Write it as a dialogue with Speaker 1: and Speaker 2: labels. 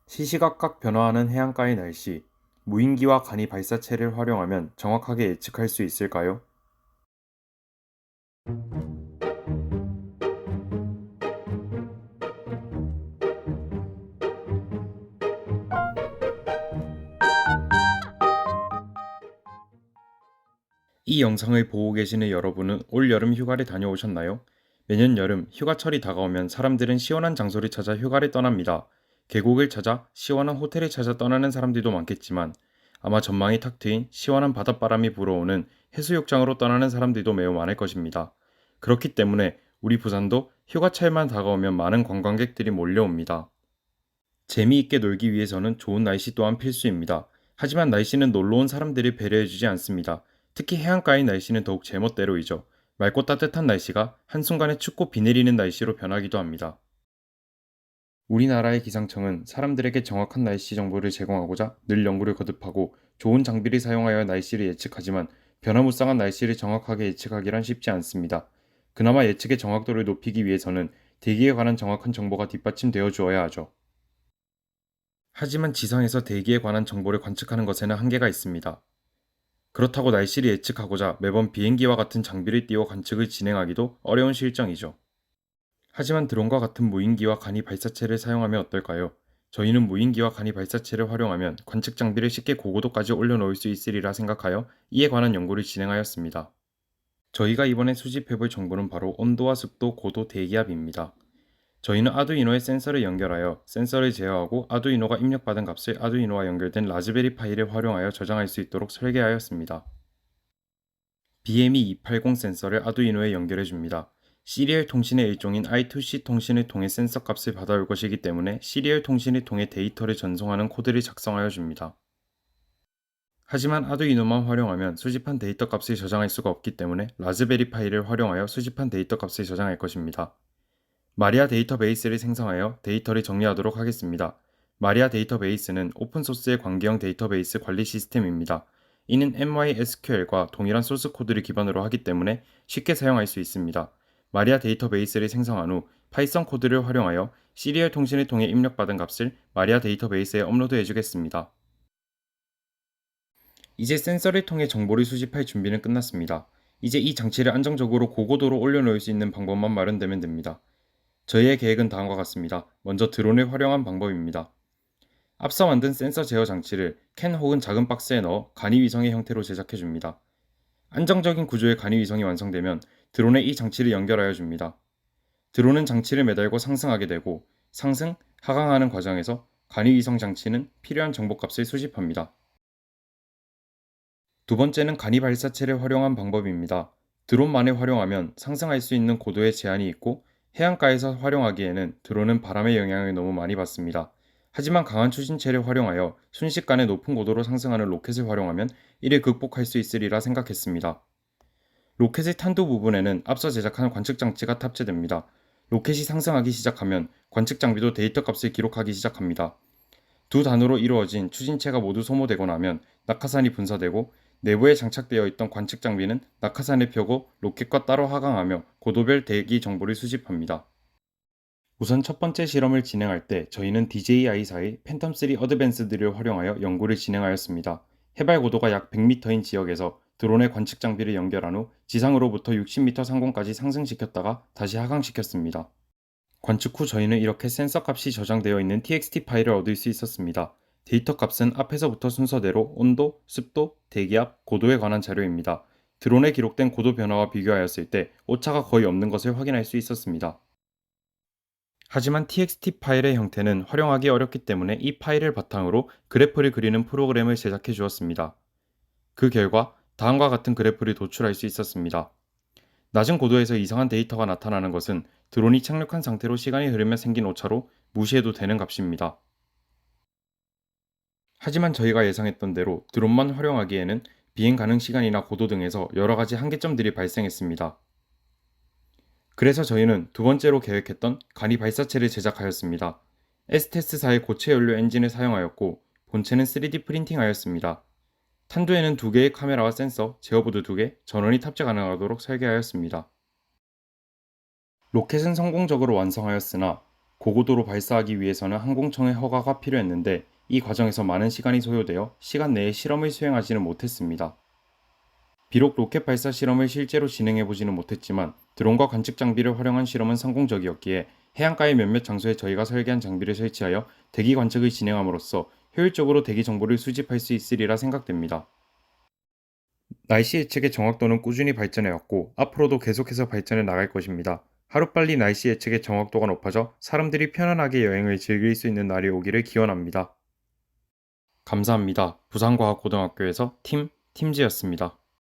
Speaker 1: 시시각각 변화하는 해안가의 날씨, 무인기와 간이 발사체를 활용하면 정확하게 예측할 수 있을까요? 이 영상을 보고 계시는 여러분은 올 여름 휴가를 다녀오셨나요? 매년 여름 휴가철이 다가오면 사람들은 시원한 장소를 찾아 휴가를 떠납니다. 계곡을 찾아 시원한 호텔을 찾아 떠나는 사람들도 많겠지만 아마 전망이 탁 트인 시원한 바닷바람이 불어오는 해수욕장으로 떠나는 사람들도 매우 많을 것입니다. 그렇기 때문에 우리 부산도 휴가철만 다가오면 많은 관광객들이 몰려옵니다. 재미있게 놀기 위해서는 좋은 날씨 또한 필수입니다. 하지만 날씨는 놀러온 사람들을 배려해주지 않습니다. 특히 해안가의 날씨는 더욱 제멋대로이죠. 맑고 따뜻한 날씨가 한순간에 춥고 비 내리는 날씨로 변하기도 합니다. 우리나라의 기상청은 사람들에게 정확한 날씨 정보를 제공하고자 늘 연구를 거듭하고 좋은 장비를 사용하여 날씨를 예측하지만 변화무쌍한 날씨를 정확하게 예측하기란 쉽지 않습니다. 그나마 예측의 정확도를 높이기 위해서는 대기에 관한 정확한 정보가 뒷받침되어 주어야 하죠. 하지만 지상에서 대기에 관한 정보를 관측하는 것에는 한계가 있습니다. 그렇다고 날씨를 예측하고자 매번 비행기와 같은 장비를 띄워 관측을 진행하기도 어려운 실정이죠. 하지만 드론과 같은 무인기와 간이 발사체를 사용하면 어떨까요? 저희는 무인기와 간이 발사체를 활용하면 관측 장비를 쉽게 고고도까지 올려놓을 수 있으리라 생각하여 이에 관한 연구를 진행하였습니다. 저희가 이번에 수집해볼 정보는 바로 온도와 습도, 고도, 대기압입니다. 저희는 아두이노에 센서를 연결하여 센서를 제어하고 아두이노가 입력받은 값을 아두이노와 연결된 라즈베리 파이를 활용하여 저장할 수 있도록 설계하였습니다. BME280 센서를 아두이노에 연결해 줍니다. 시리얼 통신의 일종인 I2C 통신을 통해 센서 값을 받아올 것이기 때문에 시리얼 통신을 통해 데이터를 전송하는 코드를 작성하여 줍니다. 하지만 아두이노만 활용하면 수집한 데이터 값을 저장할 수가 없기 때문에 라즈베리 파이를 활용하여 수집한 데이터 값을 저장할 것입니다. 마리아 데이터베이스를 생성하여 데이터를 정리하도록 하겠습니다. 마리아 데이터베이스는 오픈소스의 관계형 데이터베이스 관리 시스템입니다. 이는 MySQL과 동일한 소스 코드를 기반으로 하기 때문에 쉽게 사용할 수 있습니다. 마리아 데이터베이스를 생성한 후 파이썬 코드를 활용하여 시리얼 통신을 통해 입력받은 값을 마리아 데이터베이스에 업로드해 주겠습니다. 이제 센서를 통해 정보를 수집할 준비는 끝났습니다. 이제 이 장치를 안정적으로 고고도로 올려놓을 수 있는 방법만 마련되면 됩니다. 저희의 계획은 다음과 같습니다. 먼저 드론을 활용한 방법입니다. 앞서 만든 센서 제어 장치를 캔 혹은 작은 박스에 넣어 간이 위성의 형태로 제작해 줍니다. 안정적인 구조의 간이 위성이 완성되면 드론에 이 장치를 연결하여 줍니다. 드론은 장치를 매달고 상승하게 되고 상승, 하강하는 과정에서 간이 위성 장치는 필요한 정보값을 수집합니다. 두 번째는 간이 발사체를 활용한 방법입니다. 드론만을 활용하면 상승할 수 있는 고도에 제한이 있고 해안가에서 활용하기에는 드론은 바람의 영향을 너무 많이 받습니다. 하지만 강한 추진체를 활용하여 순식간에 높은 고도로 상승하는 로켓을 활용하면 이를 극복할 수 있으리라 생각했습니다. 로켓의 탄도 부분에는 앞서 제작한 관측 장치가 탑재됩니다. 로켓이 상승하기 시작하면 관측 장비도 데이터 값을 기록하기 시작합니다. 두 단으로 이루어진 추진체가 모두 소모되고 나면 낙하산이 분사되고 내부에 장착되어 있던 관측 장비는 낙하산을 펴고 로켓과 따로 하강하며 고도별 대기 정보를 수집합니다. 우선 첫 번째 실험을 진행할 때 저희는 DJI-4의 팬텀3 어드밴스드를 활용하여 연구를 진행하였습니다. 해발 고도가 약 100m인 지역에서 드론의 관측 장비를 연결한 후 지상으로부터 60m 상공까지 상승시켰다가 다시 하강시켰습니다. 관측 후 저희는 이렇게 센서 값이 저장되어 있는 txt 파일을 얻을 수 있었습니다. 데이터 값은 앞에서부터 순서대로 온도, 습도, 대기압, 고도에 관한 자료입니다. 드론에 기록된 고도 변화와 비교하였을 때 오차가 거의 없는 것을 확인할 수 있었습니다. 하지만 txt 파일의 형태는 활용하기 어렵기 때문에 이 파일을 바탕으로 그래프를 그리는 프로그램을 제작해 주었습니다. 그 결과 다음과 같은 그래프를 도출할 수 있었습니다. 낮은 고도에서 이상한 데이터가 나타나는 것은 드론이 착륙한 상태로 시간이 흐르며 생긴 오차로 무시해도 되는 값입니다. 하지만 저희가 예상했던 대로 드론만 활용하기에는 비행 가능 시간이나 고도 등에서 여러 가지 한계점들이 발생했습니다. 그래서 저희는 두 번째로 계획했던 간이 발사체를 제작하였습니다. 에스테스사의 고체 연료 엔진을 사용하였고 본체는 3D 프린팅하였습니다. 탄두에는 두 개의 카메라와 센서, 제어보드 2개, 전원이 탑재 가능하도록 설계하였습니다. 로켓은 성공적으로 완성하였으나 고고도로 발사하기 위해서는 항공청의 허가가 필요했는데 이 과정에서 많은 시간이 소요되어 시간 내에 실험을 수행하지는 못했습니다. 비록 로켓 발사 실험을 실제로 진행해보지는 못했지만 드론과 관측 장비를 활용한 실험은 성공적이었기에 해안가의 몇몇 장소에 저희가 설계한 장비를 설치하여 대기 관측을 진행함으로써 효율적으로 대기 정보를 수집할 수 있으리라 생각됩니다. 날씨 예측의 정확도는 꾸준히 발전해왔고 앞으로도 계속해서 발전해 나갈 것입니다. 하루빨리 날씨 예측의 정확도가 높아져 사람들이 편안하게 여행을 즐길 수 있는 날이 오기를 기원합니다. 감사합니다. 부산과학고등학교에서 팀지였습니다.